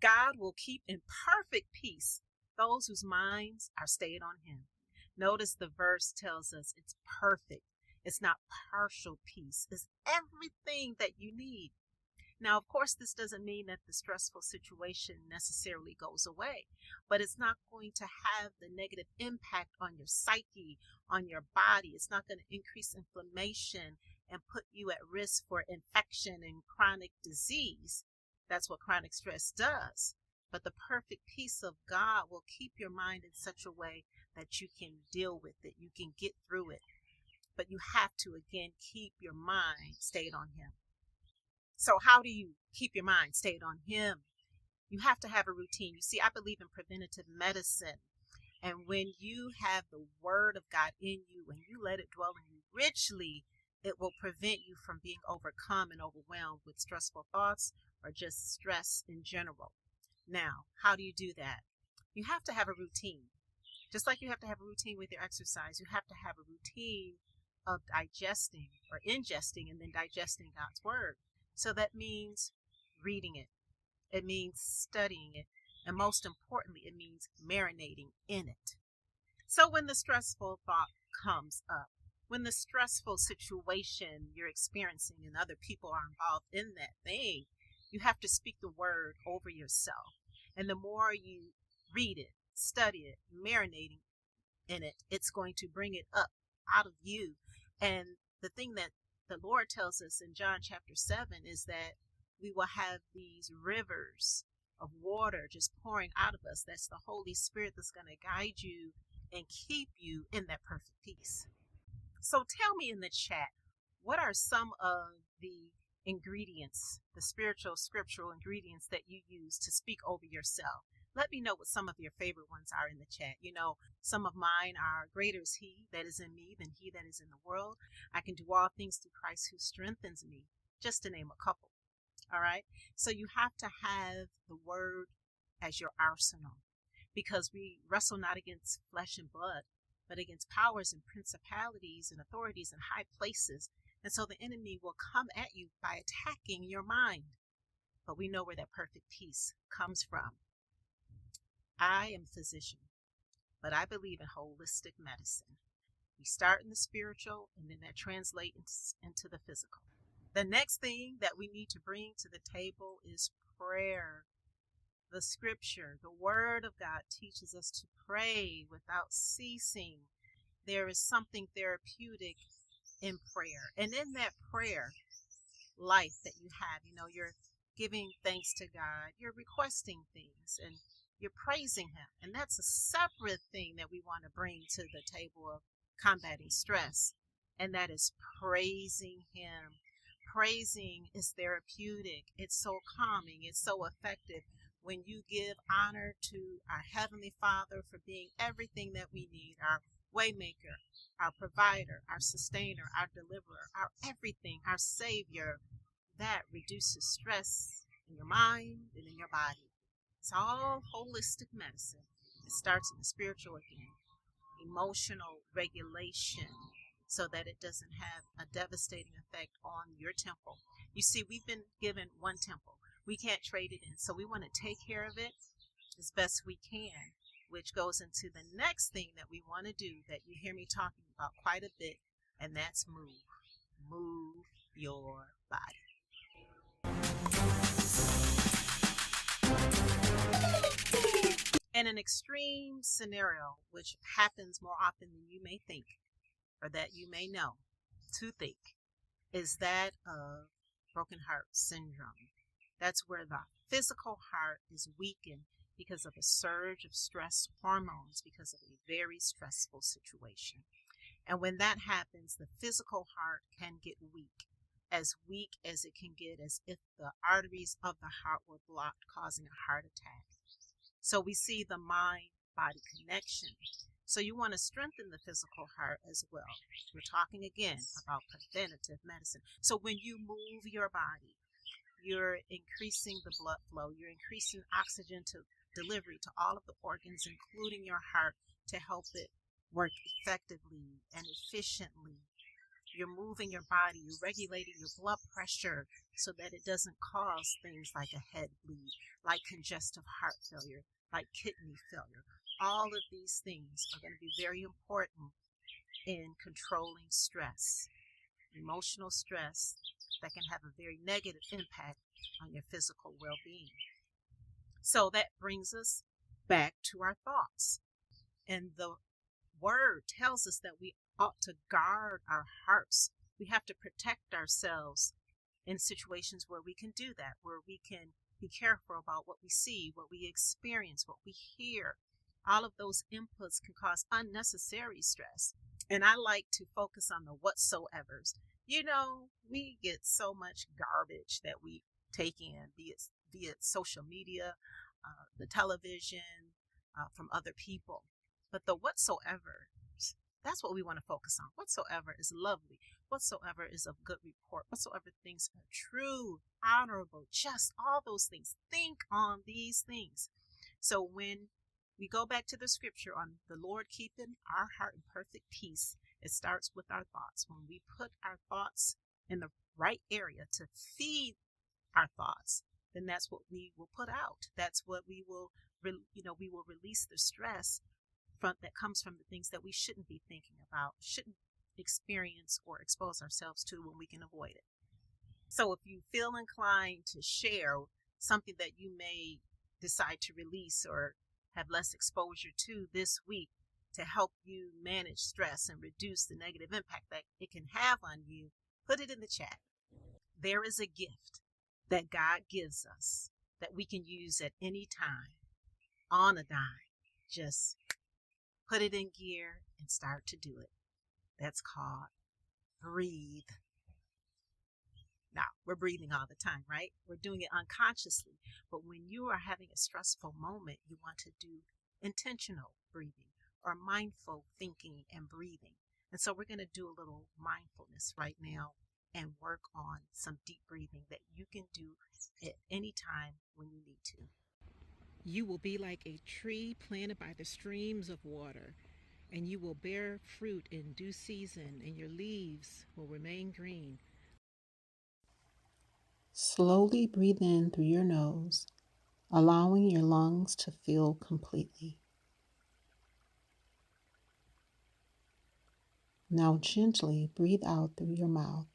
God will keep in perfect peace those whose minds are stayed on him. Notice the verse tells us it's perfect. It's not partial peace. It's everything that you need. Now, of course, this doesn't mean that the stressful situation necessarily goes away, but it's not going to have the negative impact on your psyche, on your body. It's not going to increase inflammation and put you at risk for infection and chronic disease. That's what chronic stress does. But the perfect peace of God will keep your mind in such a way that you can deal with it, you can get through it. But you have to, again, keep your mind stayed on him. So how do you keep your mind stayed on him? You have to have a routine. You see, I believe in preventative medicine. And when you have the word of God in you and you let it dwell in you richly, it will prevent you from being overcome and overwhelmed with stressful thoughts or just stress in general. Now, how do you do that? You have to have a routine. Just like you have to have a routine with your exercise, you have to have a routine of digesting or ingesting and then digesting God's word. So that means reading it. It means studying it. And most importantly, it means marinating in it. So when the stressful thought comes up, when the stressful situation you're experiencing and other people are involved in that thing, you have to speak the word over yourself. And the more you read it, study it, marinating in it, it's going to bring it up out of you. And the thing that the Lord tells us in John chapter 7 is that we will have these rivers of water just pouring out of us. That's the Holy Spirit that's going to guide you and keep you in that perfect peace. So tell me in the chat, what are some of the ingredients, the spiritual, scriptural ingredients that you use to speak over yourself? Let me know what some of your favorite ones are in the chat. You know, some of mine are greater is he that is in me than he that is in the world. I can do all things through Christ who strengthens me, just to name a couple. All right. So you have to have the word as your arsenal, because we wrestle not against flesh and blood, but against powers and principalities and authorities in high places. And so the enemy will come at you by attacking your mind. But we know where that perfect peace comes from. I am a physician, but I believe in holistic medicine. We start in the spiritual and then that translates into the physical. The next thing that we need to bring to the table is prayer. The scripture, the word of God teaches us to pray without ceasing. There is something therapeutic in prayer. And in that prayer life that you have, you know, you're giving thanks to God, you're requesting things, and you're praising him. And that's a separate thing that we want to bring to the table of combating stress. And that is praising him. Praising is therapeutic. It's so calming. It's so effective when you give honor to our Heavenly Father for being everything that we need, our waymaker, our provider, our sustainer, our deliverer, our everything, our Savior. That reduces stress in your mind and in your body. It's all holistic medicine. It starts in the spiritual again. Emotional regulation, so that it doesn't have a devastating effect on your temple. You see, we've been given one temple. We can't trade it in. So we want to take care of it as best we can, which goes into the next thing that we want to do that you hear me talking about quite a bit, and that's move. Move your body. In an extreme scenario, which happens more often than you may think, or that you may know to think, is that of broken heart syndrome. That's where the physical heart is weakened because of a surge of stress hormones, because of a very stressful situation. And when that happens, the physical heart can get weak as it can get, as if the arteries of the heart were blocked, causing a heart attack. So we see the mind-body connection. So you want to strengthen the physical heart as well. We're talking again about preventative medicine. So when you move your body, you're increasing the blood flow. You're increasing oxygen to delivery to all of the organs, including your heart, to help it work effectively and efficiently. You're moving your body, you're regulating your blood pressure so that it doesn't cause things like a head bleed, like congestive heart failure, like kidney failure. All of these things are going to be very important in controlling stress, emotional stress that can have a very negative impact on your physical well-being. So that brings us back to our thoughts. And the word tells us that we ought to guard our hearts. We have to protect ourselves in situations where we can do that, where we can be careful about what we see, what we experience, what we hear. All of those inputs can cause unnecessary stress. And I like to focus on the whatsoevers. You know, we get so much garbage that we take in, be it social media, the television, from other people. But the whatsoever, that's what we want to focus on. Whatsoever is lovely. Whatsoever is of good report. Whatsoever things are true, honorable, just, all those things. Think on these things. So when we go back to the scripture on the Lord keeping our heart in perfect peace, it starts with our thoughts. When we put our thoughts in the right area to feed our thoughts, then that's what we will put out. That's what we will, we will release the stress that comes from the things that we shouldn't be thinking about, shouldn't experience or expose ourselves to when we can avoid it. So if you feel inclined to share something that you may decide to release or have less exposure to this week to help you manage stress and reduce the negative impact that it can have on you, put it in the chat. There is a gift that God gives us that we can use at any time, on a dime. Just put it in gear and start to do it. That's called breathe. Now, we're breathing all the time, right? We're doing it unconsciously. But when you are having a stressful moment, you want to do intentional breathing or mindful thinking and breathing. And so we're going to do a little mindfulness right now and work on some deep breathing that you can do at any time when you need to. You will be like a tree planted by the streams of water, and you will bear fruit in due season, and your leaves will remain green. Slowly breathe in through your nose, allowing your lungs to fill completely. Now gently breathe out through your mouth,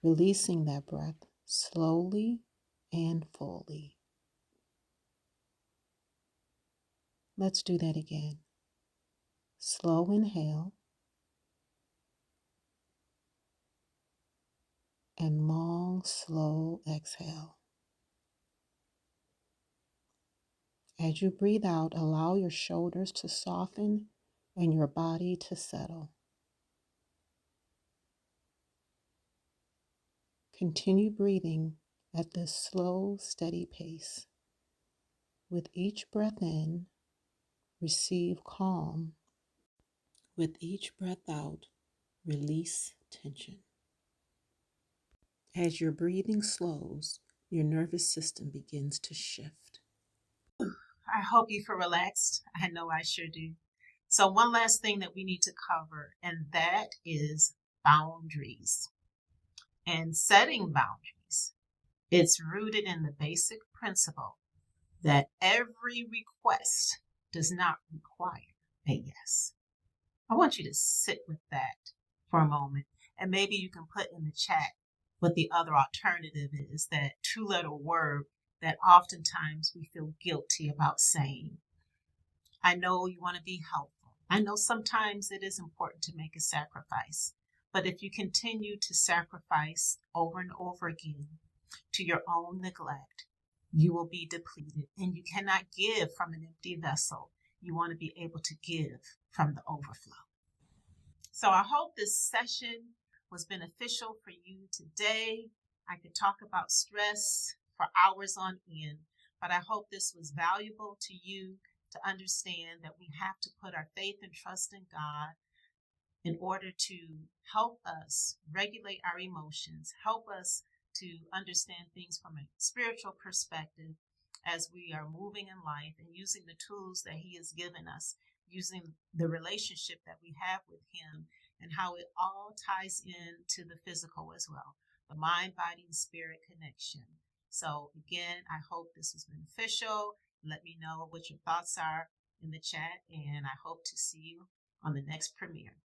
releasing that breath slowly and fully. Let's do that again. Slow inhale and long, slow exhale. As you breathe out, allow your shoulders to soften and your body to settle. Continue breathing at this slow, steady pace. With each breath in, receive calm. With each breath out, release tension. As your breathing slows, your nervous system begins to shift. I hope you feel relaxed. I know I sure do. So one last thing that we need to cover, and that is boundaries. And setting boundaries. It's rooted in the basic principle that every request does not require a yes. I want you to sit with that for a moment, and maybe you can put in the chat what the other alternative is, that two-letter word that oftentimes we feel guilty about saying. I know you want to be helpful. I know sometimes it is important to make a sacrifice, but if you continue to sacrifice over and over again to your own neglect, you will be depleted, and you cannot give from an empty vessel. You want to be able to give from the overflow. So I hope this session was beneficial for you today. I could talk about stress for hours on end, but I hope this was valuable to you to understand that we have to put our faith and trust in God in order to help us regulate our emotions, help us to understand things from a spiritual perspective as we are moving in life and using the tools that He has given us, using the relationship that we have with Him and how it all ties into the physical as well, the mind, body, and spirit connection. So again, I hope this was beneficial. Let me know what your thoughts are in the chat, and I hope to see you on the next premiere.